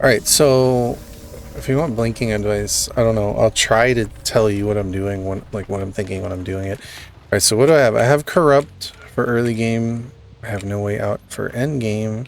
Alright, so if you want blinking advice, I don't know. I'll try to tell you what I'm doing when I'm thinking when I'm doing it. Alright, so what do I have? I have Corrupt for early game. I have No Way Out for end game.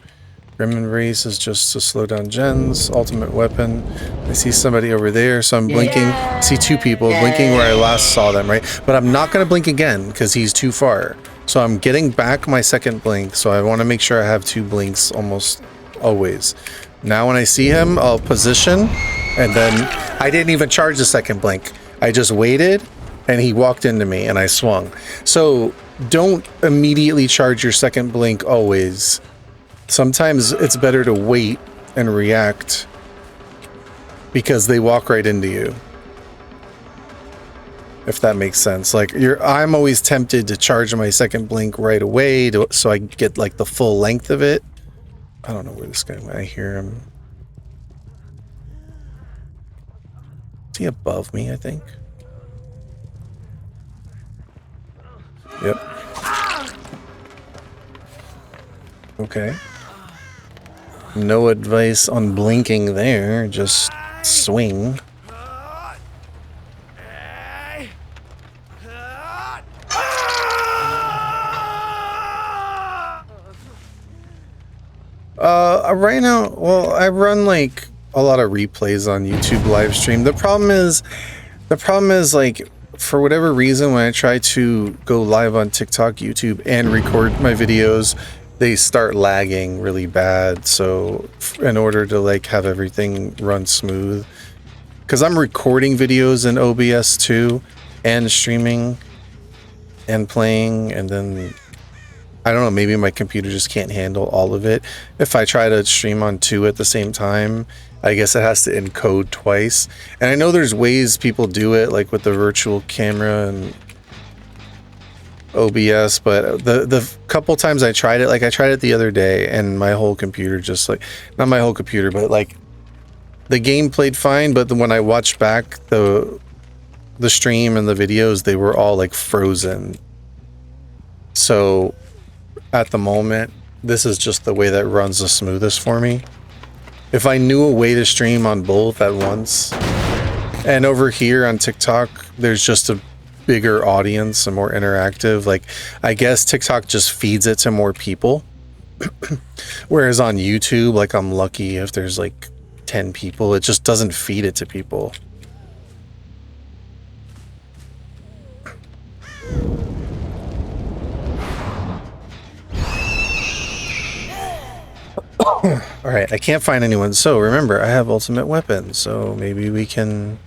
Grim Embrace is just to slow down gens. Ultimate Weapon. I see somebody over there, so I'm blinking. I see two people blinking where I last saw them, right? But I'm not going to blink again because he's too far. So I'm getting back my second blink, so I want to make sure I have two blinks almost always. Now when I see him, I'll position, and then I didn't even charge the second blink. I just waited, and he walked into me, and I swung. So don't immediately charge your second blink always. Sometimes it's better to wait and react because they walk right into you. If that makes sense. Like I'm always tempted to charge my second blink right away so I get like the full length of it. I don't know where this guy went. I hear him. Is he above me, I think? Yep. Okay. No advice on blinking there, just swing. Right now, well, I run like a lot of replays on YouTube live stream. The problem is like, for whatever reason, when I try to go live on TikTok, YouTube, and record my videos, they start lagging really bad. So in order to like have everything run smooth, because I'm recording videos in OBS too, and streaming and playing, and then I don't know, maybe my computer just can't handle all of it. If I try to stream on two at the same time, I guess it has to encode twice. And I know there's ways people do it, like with the virtual camera and OBS, but the couple times I tried it, like I tried it the other day, and my whole computer just like, not my whole computer, but like the game played fine, but when I watched back the stream and the videos, they were all like frozen. So at the moment, this is just the way that runs the smoothest for me. If I knew a way to stream on both at once, and over here on TikTok, there's just a bigger audience and more interactive. Like, I guess TikTok just feeds it to more people. Whereas on YouTube, like, I'm lucky if there's like 10 people, it just doesn't feed it to people. Alright, I can't find anyone. So remember, I have ultimate weapon, so maybe we can...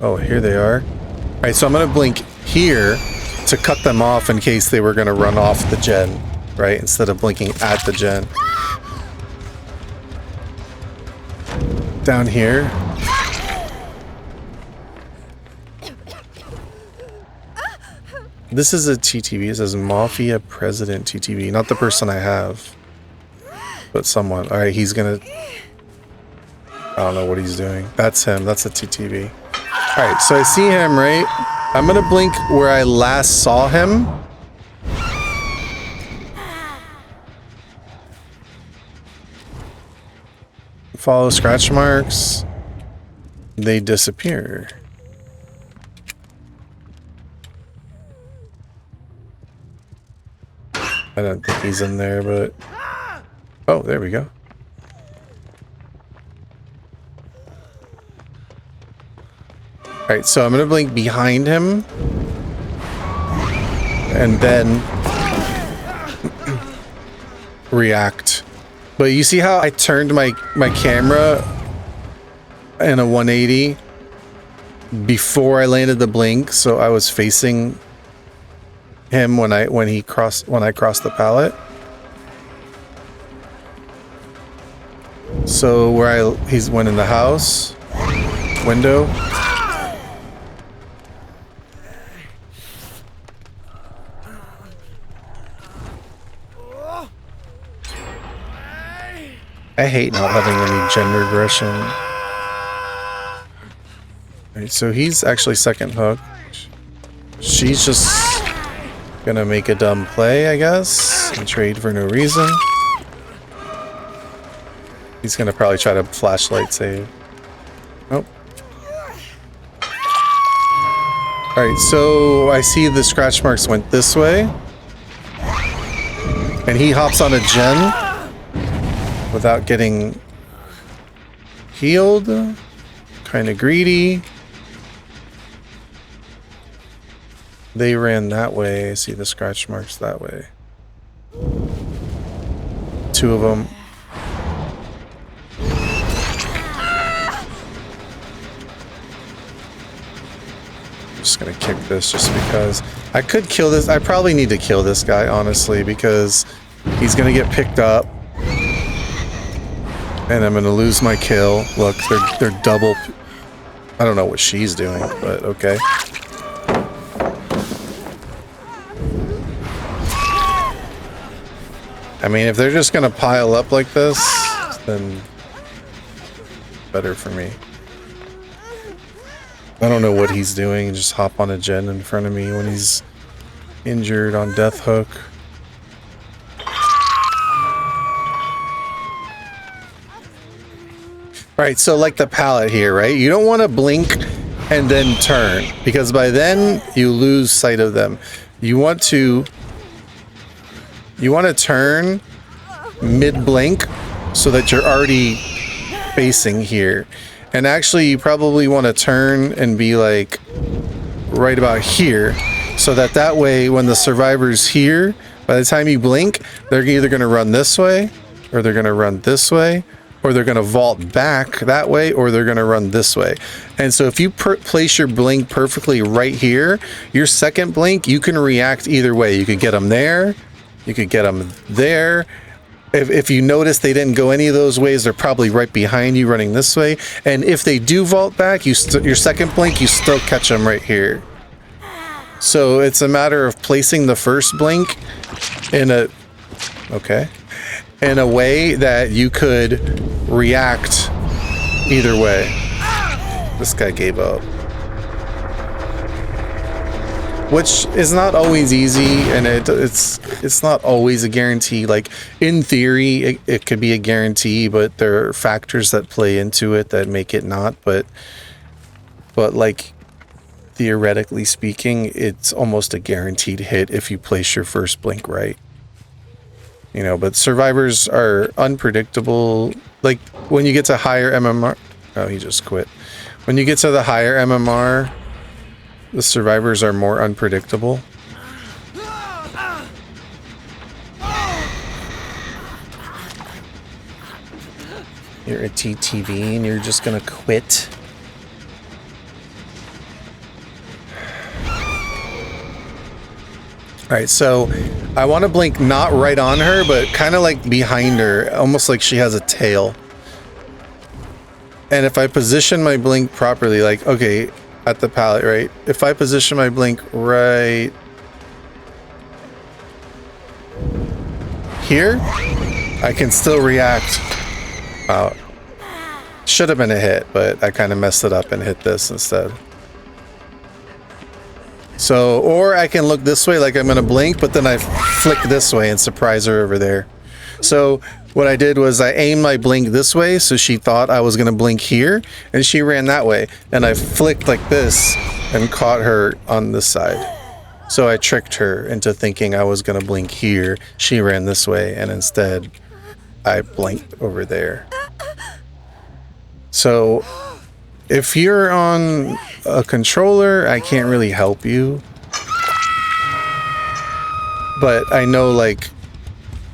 Oh, here they are. Alright, so I'm gonna blink here to cut them off in case they were gonna run off the gen, right? Instead of blinking at the gen. Down here. This is a TTV. It says Mafia President TTV. Not the person I have, but someone. Alright, he's gonna... I don't know what he's doing. That's him. That's a TTV. Alright, so I see him, right? I'm gonna blink where I last saw him. Follow scratch marks. They disappear. I don't think he's in there, but... Oh, there we go. Alright, so I'm gonna blink behind him. And then... react. But you see how I turned my camera in a 180 before I landed the blink, so I was facing him when I crossed the pallet. So where he's went in the house window. I hate not having any gen regression. Alright, so he's actually second hook. She's just gonna make a dumb play, I guess, and trade for no reason. He's gonna probably try to flashlight save. Nope. Alright, so I see the scratch marks went this way. And he hops on a gen without getting healed. Kind of greedy. They ran that way. I see the scratch marks that way. Two of them. Just gonna kick this just because I could kill this. I probably need to kill this guy, honestly, because he's gonna get picked up and I'm gonna lose my kill. Look, they're double. I don't know what she's doing, but okay. I mean, if they're just gonna pile up like this, then better for me. I don't know what he's doing. Just hop on a gen in front of me when he's injured on Death Hook. Right, so like the pallet here, right? You don't want to blink and then turn, because by then you lose sight of them. You want to turn mid-blink so that you're already facing here. And actually, you probably want to turn and be like right about here, so that way when the survivor's here, by the time you blink, they're either going to run this way, or they're going to run this way, or they're going to vault back that way, or they're going to run this way. And so if you place your blink perfectly right here, your second blink, you can react either way. You could get them there, you could get them there. If you notice they didn't go any of those ways, they're probably right behind you running this way. And if they do vault back, your second blink, you still catch them right here. So it's a matter of placing the first blink in a way that you could react either way. This guy gave up. Which is not always easy, and it's not always a guarantee. Like, in theory, it could be a guarantee, but there are factors that play into it that make it not. But like, theoretically speaking, it's almost a guaranteed hit if you place your first blink right. You know, but survivors are unpredictable. Like, when you get to higher MMR... Oh, he just quit. When you get to the higher MMR... the survivors are more unpredictable. You're a TTV and you're just gonna quit. Alright, so I want to blink not right on her, but kind of like behind her, almost like she has a tail. And if I position my blink properly, like, okay, at the pallet, right? If I position my blink right here, I can still react. Wow. Should have been a hit, but I kind of messed it up and hit this instead. So, or I can look this way like I'm gonna blink, but then I flick this way and surprise her over there. So what I did was I aimed my blink this way, so she thought I was gonna blink here, and she ran that way. And I flicked like this and caught her on this side. So I tricked her into thinking I was gonna blink here. She ran this way, and instead I blinked over there. So if you're on a controller, I can't really help you. But I know, like,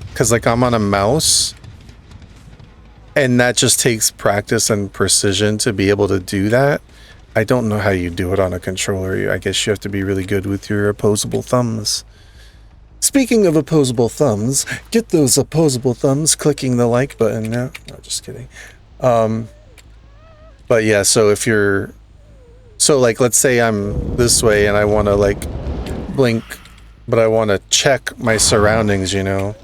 because like I'm on a mouse, and that just takes practice and precision to be able to do that. I don't know how you do it on a controller. I guess you have to be really good with your opposable thumbs. Speaking of opposable thumbs, get those opposable thumbs clicking the like button now. No, just kidding. But yeah, so if you're... So like, let's say I'm this way and I want to like blink, but I want to check my surroundings, you know.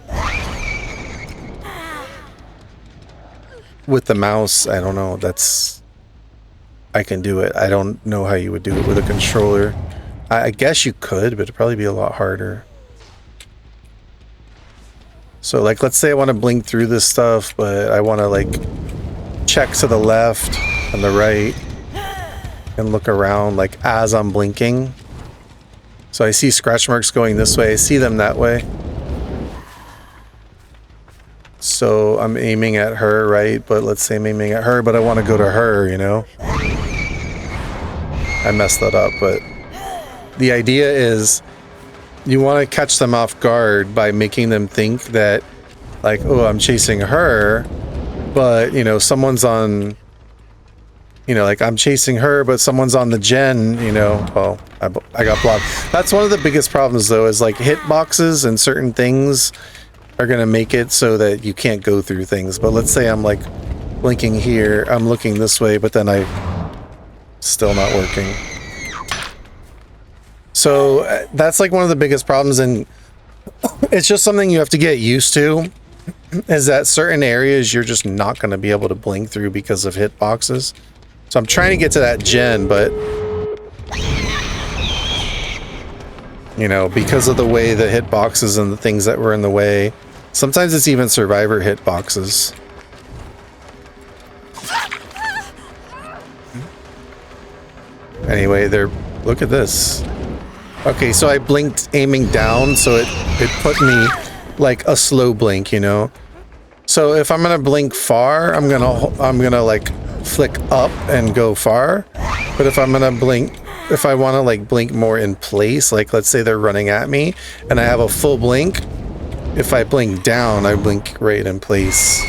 With the mouse, I don't know, that's... I can do it. I don't know how you would do it with a controller. I guess you could, but it'd probably be a lot harder. So like, let's say I want to blink through this stuff, but I want to like check to the left and the right and look around like as I'm blinking. So I see scratch marks going this way. I see them that way. So I'm aiming at her, right? But let's say I'm aiming at her, but I want to go to her, you know? I messed that up, but the idea is you want to catch them off guard by making them think that like, oh, I'm chasing her, but you know, someone's on, you know, like I'm chasing her, but someone's on the gen, you know, well, I got blocked. That's one of the biggest problems though, is like hitboxes and certain things are going to make it so that you can't go through things. But let's say I'm like blinking here, I'm looking this way, but then still not working. So that's like one of the biggest problems, and it's just something you have to get used to, is that certain areas you're just not going to be able to blink through because of hitboxes. So I'm trying to get to that gen, but you know, because of the way the hitboxes and the things that were in the way, sometimes it's even survivor hitboxes. Anyway, look at this. Okay, so I blinked aiming down, so it put me like a slow blink, you know. So if I'm gonna blink far, I'm gonna like flick up and go far. But if I'm gonna blink, if I want to like blink more in place, like let's say they're running at me and I have a full blink, if I blink down, I blink right in place.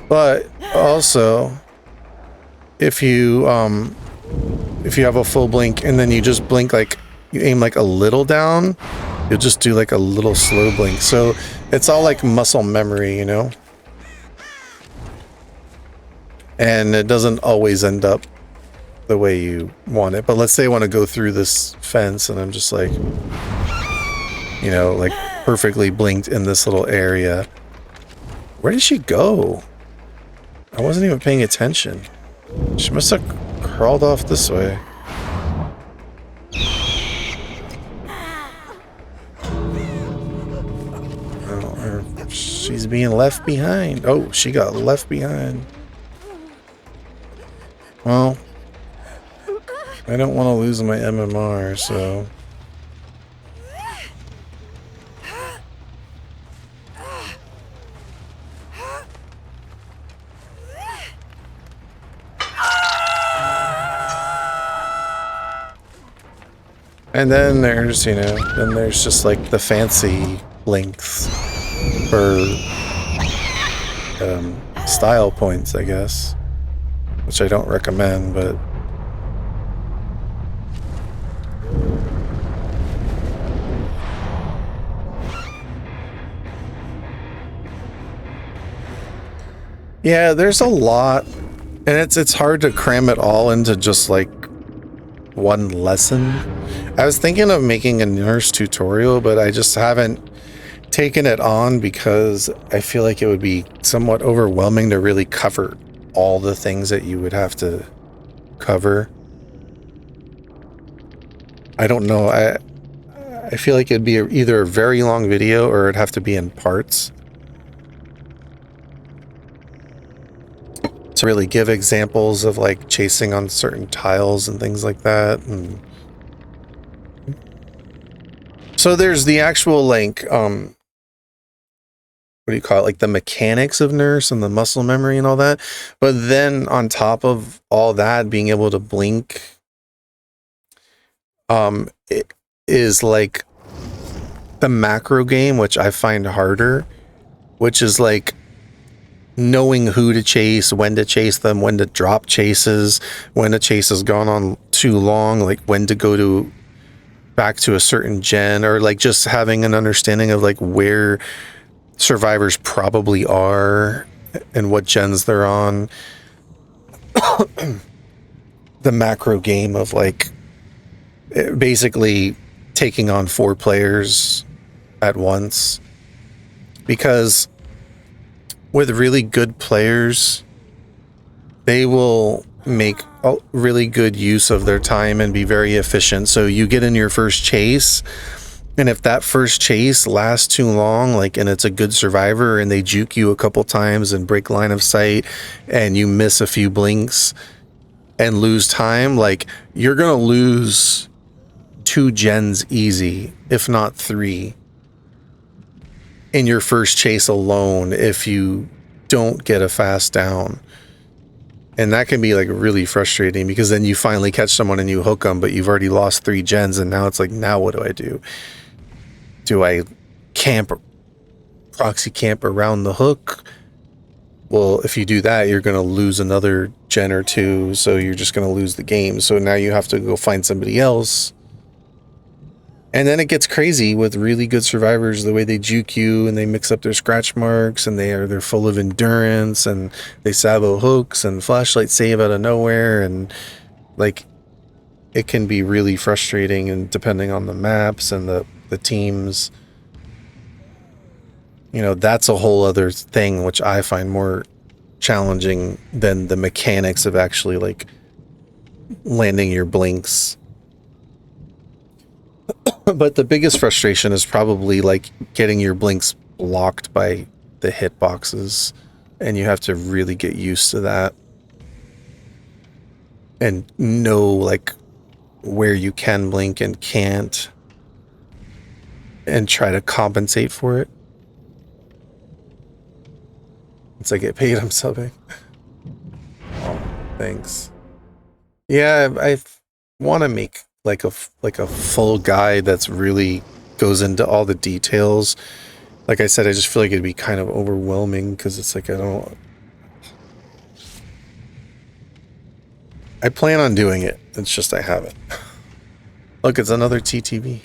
But also, if you have a full blink and then you just blink, like you aim like a little down, you'll just do like a little slow blink. So it's all like muscle memory, you know? And it doesn't always end up the way you want it. But let's say I want to go through this fence and I'm just like, you know, like perfectly blinked in this little area. Where did she go? I wasn't even paying attention. She must have crawled off this way. She's being left behind. Oh, she got left behind. Well, I don't want to lose my MMR, so... And then there's, you know, then there's just like the fancy blinks for style points, I guess, which I don't recommend, but yeah, there's a lot, and it's hard to cram it all into just like one lesson. I was thinking of making a nurse tutorial, but I just haven't taken it on because I feel like it would be somewhat overwhelming to really cover all the things that you would have to cover. I don't know. I feel like it'd be either a very long video or it'd have to be in parts to really give examples of like chasing on certain tiles and things like that. And so there's the actual like what do you call it, like the mechanics of nurse and the muscle memory and all that, but then on top of all that, being able to blink it is like the macro game, which I find harder, which is like knowing who to chase, when to chase them, when to drop chases, when a chase has gone on too long, like when to go to back to a certain gen, or like just having an understanding of like where survivors probably are and what gens they're on. The macro game of like basically taking on 4 players at once, because with really good players, they will make a really good use of their time and be very efficient. So you get in your first chase And if that first chase lasts too long, like, and it's a good survivor and they juke you a couple times and break line of sight and you miss a few blinks and lose time, like, you're gonna lose 2 gens easy, if not 3, in your first chase alone if you don't get a fast down. And that can be like really frustrating because then you finally catch someone and you hook them, but you've already lost 3 gens and now it's like, now what do I do? Do I proxy camp around the hook? Well, if you do that, you're going to lose another gen or 2, so you're just going to lose the game. So now you have to go find somebody else. And then it gets crazy with really good survivors, the way they juke you and they mix up their scratch marks and they're full of endurance and they sabo hooks and flashlight save out of nowhere, and like it can be really frustrating, and depending on the maps and the teams, you know, that's a whole other thing which I find more challenging than the mechanics of actually like landing your blinks. But the biggest frustration is probably like getting your blinks blocked by the hitboxes, and you have to really get used to that and know like where you can blink and can't and try to compensate for it. Once I get paid, I'm subbing. Oh, thanks. Yeah, I want to make like a full guide that's really goes into all the details. Like I said, I just feel like it'd be kind of overwhelming because it's like I plan on doing it. It's just I haven't. Look, it's another TTV.